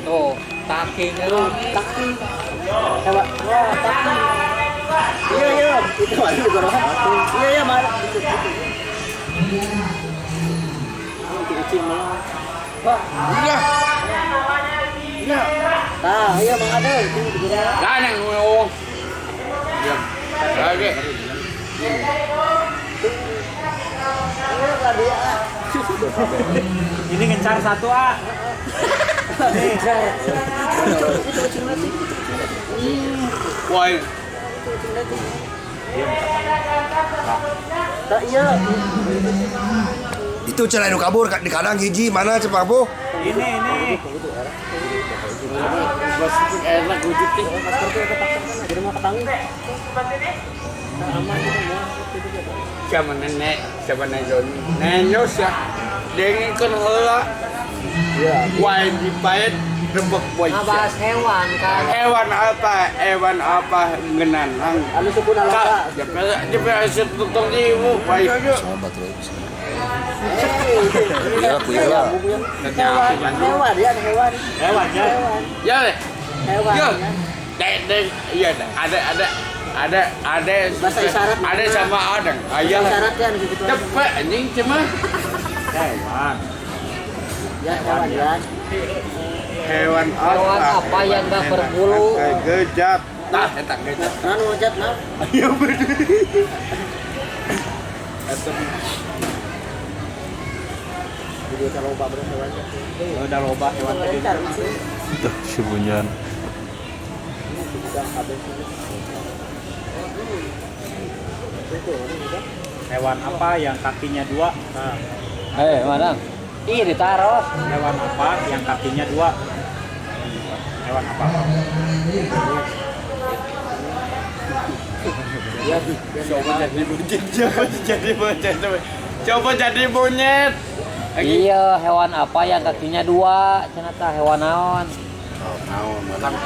Tuh, kakinya lu. Kaki. Hewan. Wah, kaki. Iya. Itu mah juga roh. Iya, Mar. Itu. Kucing mah. Wah, Iya. Iya. tah, iya Mang ada itu juga. Lah nang ngomong. Diam. Lagi. Iya lah dia. Ini ngencar satu ah. Itu kucing mati. Woi. Tak iya. Itu celana nu kabur di kadang hiji mana cepang po? Ini. Enak wujud nih. Masker tuh kepaksa kan jadi mau ketanggung. Aman gitu ya. Siapa nenek, siapa nenek Nenyos ya. Dengin kan heula. Iya. Wai dipait rebek boy. Ngebahas hewan kan. Hewan apa ngenanang. Anu suku nalaka. Dia tutong ibu. Baik. Sahabat terus. Iya, Kuyala. Hewan ya, hewan. Hewan ya. Ya. Hewan. Ya. Ya. Iya ada Bahasa isyarat. ada sama ada ayah Syaratnya anu gitu. cepet anjing cuma Hewan. Ya, hewan ya. hewan Hewan apa yang gak berbulu? gejat eta gejat Anu ojat nah. iya bener Video kalau loba bener hewan. Udah loba hewan tadi. Tuh si bunyan. Hewan apa yang kakinya dua? Nah, Mana? Ih, ditaruh. hewan apa yang kakinya dua? Hewan apa? coba jadi monyet Iya, hewan apa yang kakinya dua? Cenata hewan naon?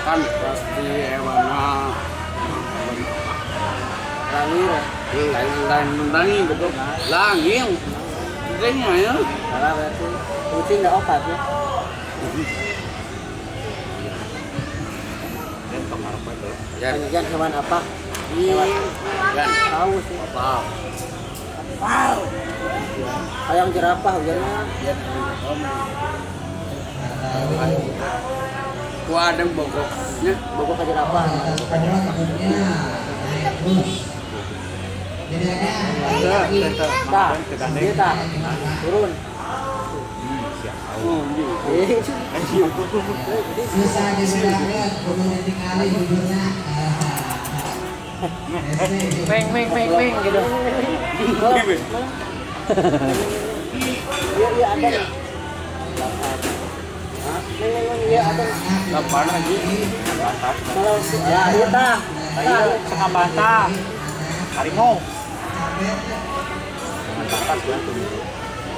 kan pasti hewan langit betul langit kayaknya ya Salah berarti. Kucing enggak opat ya. Jangan hewan apa? Hewan. kan Tahu sih. apa Kayak jerapah ujarnya. gua ada bogoknya Bogor ke jerapah. Tah, dia tah. Turun. Susah dibilangnya, kemudian tinggalin judulnya. Meng gitu. Iya ada. Iya ada. kapan lagi Kalau ya iya tah. Ayo, setengah bantah. Harimau.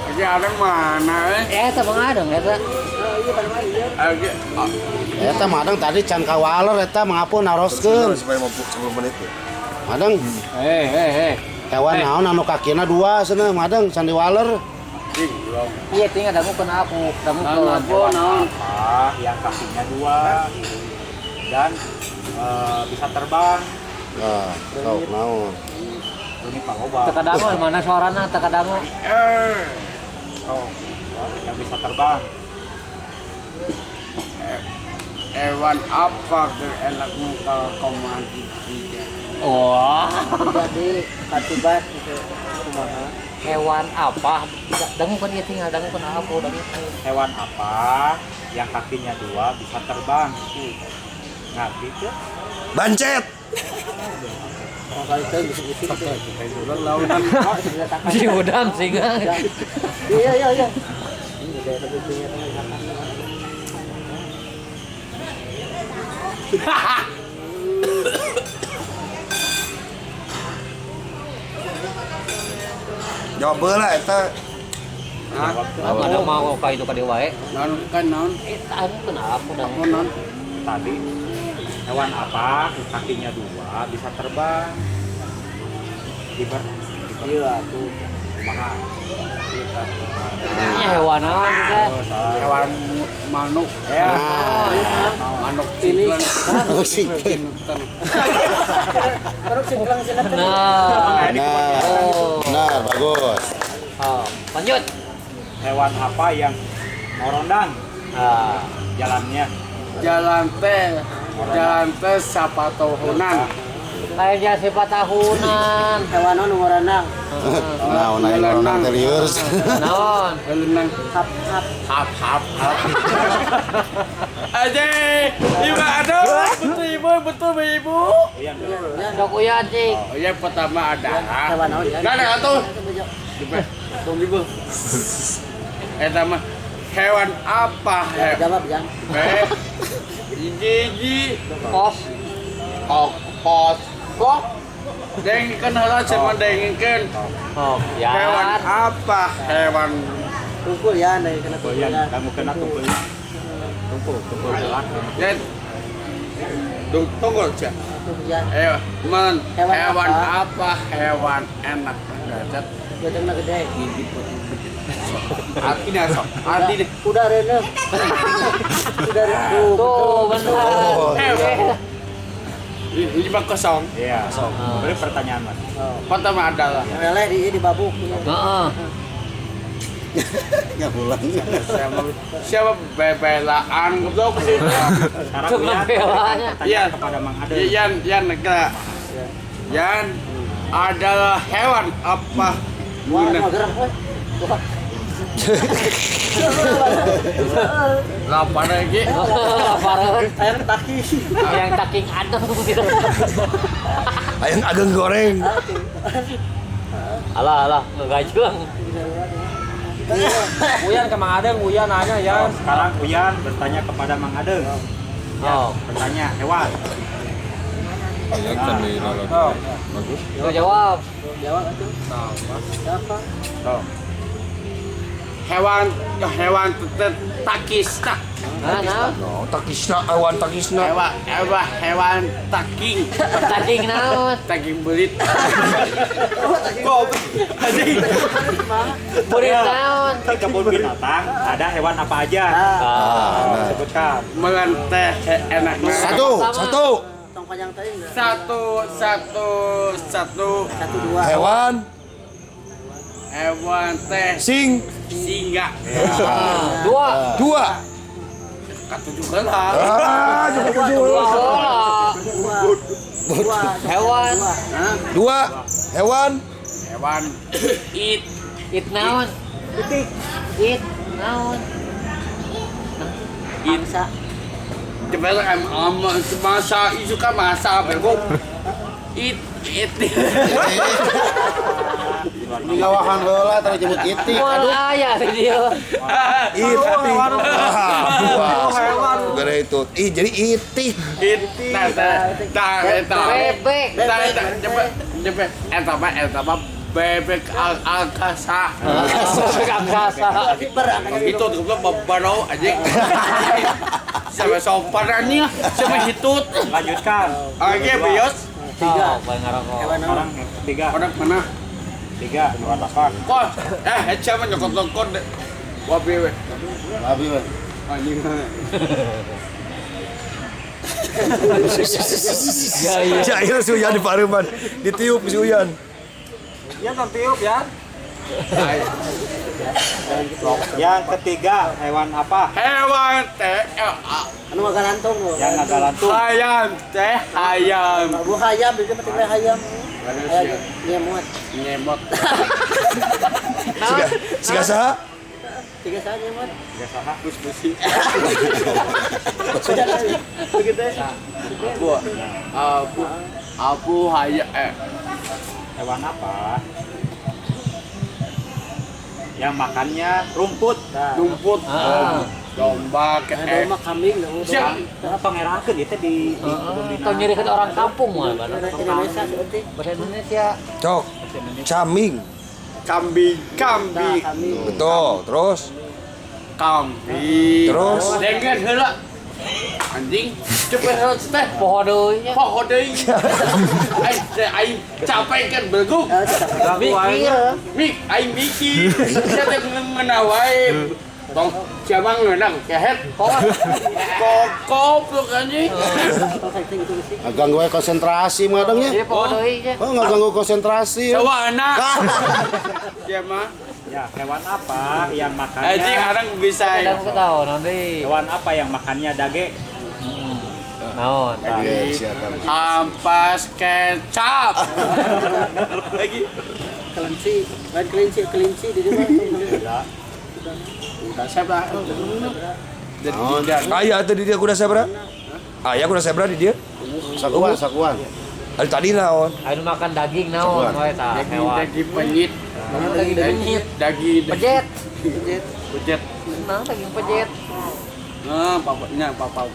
lagi ada mana Eta mengadeng eta. Iya benar iya. lagi Eta madang tadi can kawaler eta mangapun naroskeun. Supaya mampu 10 menit tuh. Madang hewan naon anu kakina dua cenah madang can diwaler. Iya, tinggal dangukeun aku. Dangukeun. Apa yang kakinya dua dan bisa terbang? Nah, sok naon. Ini Pak Oba. Teka dangu mana suarana teka dangu? Oh, yang bisa terbang. hewan apa enak muka komandi Wah, Jadi katibat itu kumaha. hewan apa? Dangukeun ieu tinggal dangukeun aku dangukeun. Hewan apa yang kakinya dua bisa terbang? Ngerti tuh? Bancet. Kalau kali itu bisik-bisik gitu. lautan Si udang sih kan. Iya. Ini udah satu dunia tengah. Jawab heula eta. Ada mau ka itu ka dewa we. non Anu kenapa dangu? non Tadi hewan apa kakinya dua bisa terbang? Kiper. Iya tuh. Kumaha? Ini hewan naon kan? Hewan manuk. Ya. Manuk Ini. cingklen. Singklen. Terus simplang silakan. Nah. Nah, Oh. benar, bagus. Oh. Lanjut. Hewan apa yang morondang Ah. jalannya? Jalan teh sapa tahunan. Kayaknya sifat tahunan. Hewan nu ngoranang. Nah, naik orang terius. Naon? Leunang Hap. hap. Aja, ibu aduh, betul ibu. Uyan. Dok uyan cik. Oh, yang pertama ada. Hewan naon ya? Nggak ada atuh. Tunggu ibu. Eta mah hewan apa? Jawab yang. Gigi. Pos. Pos. Kok? Dengkeun heula sama dengkeun. Oh. Hewan Ya. apa? Hewan Tungkul ya, dari kena tungkul Uyan, ya. kamu kena tumpul. Tumpul jelas. ya. Tunggu aja. Tungkul ya. Hewan apa? Hewan enak. Gajat. Gajahna gede. Artinya sok. Arti deh. Udah rene. Udah rene. Tuh benar. Lima kosong. Iya. Beri pertanyaan mas. Pertama adalah Yang lele di babuk. Heeh. Nggak pulang. siapa bebelaan goblok sih. Sekarang Cuma Uyan belanya. Iya. pertanyaan kepada Mang Ade. Yan negara. Yan adalah hewan apa? Wah, Guna. mau gerak, woi. Wah. Lapar lagi. Laparan. Air taki. Yang taking adem gitu. Ayam ageng goreng. Alah, ngegajeng. Uyan ke Mang Adeng, Uyan nanya ya. Sekarang Uyan bertanya kepada Mang Ade. Oh. Bertanya hewan. Tuh jawab. Jawab atuh. Siapa? Hewan takis tak. Nah. Oh, takisna, awan takisna. Hewan taking. Taking naon? Taking belit. Kok anjing. Burit naon? Di kebun binatang ada hewan apa aja? Ah. Sebutkan. Melenteh enaknya. Satu. Tong panjang tadi enggak? Satu. Dua. Hewan teh singa. Dua. Katu juga lah. Dua. Hewan. Dua. Hewan. Hewan It naon? It naon? Angsa. Coba masa isu kan masa bego. It. Di gawahan heula tara jemput itik. Moal aya di dia. Gara itu. Jadi itik. Bebek. Cepet. Eta mah bebek angkasa. Bebek angkasa. Itu goblok babano anjing. Sama somparannya sama hitut. Lanjutkan. Oke, bios. Tiga. Ngarokok. Sekarang tiga. Orang mana? Tiga. Hewan apa? Kok siapa nyokot-nyokot deh. Wabi we. Babi we. Anjing. Jair si Uyan di Pareman. Ditiup si Uyan. Yang ketiga hewan apa? Hewan teh Anu magalantung lo. Yang agak lantung. ayam teh ayam. Bu hayam, itu penting hayam. Hayam nyemot. Nyemot. Siga saha? Tiga saja nyemot. Tiga saha. Bus-busi. Sudah lagi. Begitu. Abu hayam Hewan apa? Yang makannya rumput. rumput. Domba Ada mah kambing lo. Siap. Pangerakeun itu di kebun Tau binatang. nyerikan orang kampung mah. Indonesia seperti. Bahasa Indonesia. Cok. Caming. Kambing. Kambing. Betul. Terus. Kambing. Terus? Dengen heula. Anjing. Cepet heula teh. Poho deui nya. Poho deui. Ai capek kan belgu. Mikir. Aing mikir. Saya teh ngeunah wae. Tong siapa ngeudang kehet. Kokop lu kan ji. Ganggu konsentrasi madangnya. Jadi pokok deui nya. Oh, nggak ganggu konsentrasi. Sawana. Dia mah. Ya, hewan apa yang Anjing makannya? orang bisa. Kadang ku tahu nanti. Hewan apa yang makannya dage? Naon? Ampas kecap. Lagi. Kelinci, lain kelinci di mana? Udah siapa? Ayah tadi dia kuda zebra. Ayah kuda zebra di dia. Sakuan. Tadi naon? Anu makan daging naon we tah hewan. Daging penyit. Daging penyit. Daging Pejet. pejet. Nah, daging pejet. Nah, papanya papa.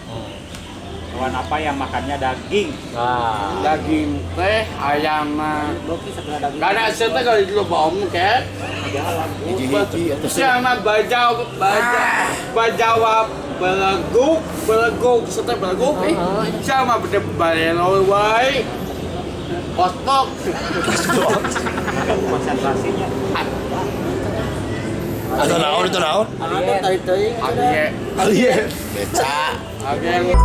Hewan apa yang makannya daging? Nah, Daging teh ayam mah. Boki sebelah daging. Karena saya kalau dulu bom kan. Hiji-hiji atau Siapa bajawab beleguk serta beleguk sama beda balelo wae. Postok. Konsentrasinya. Atau naon itu naon? Ada tadi. Agie. Alien. beca. Agie.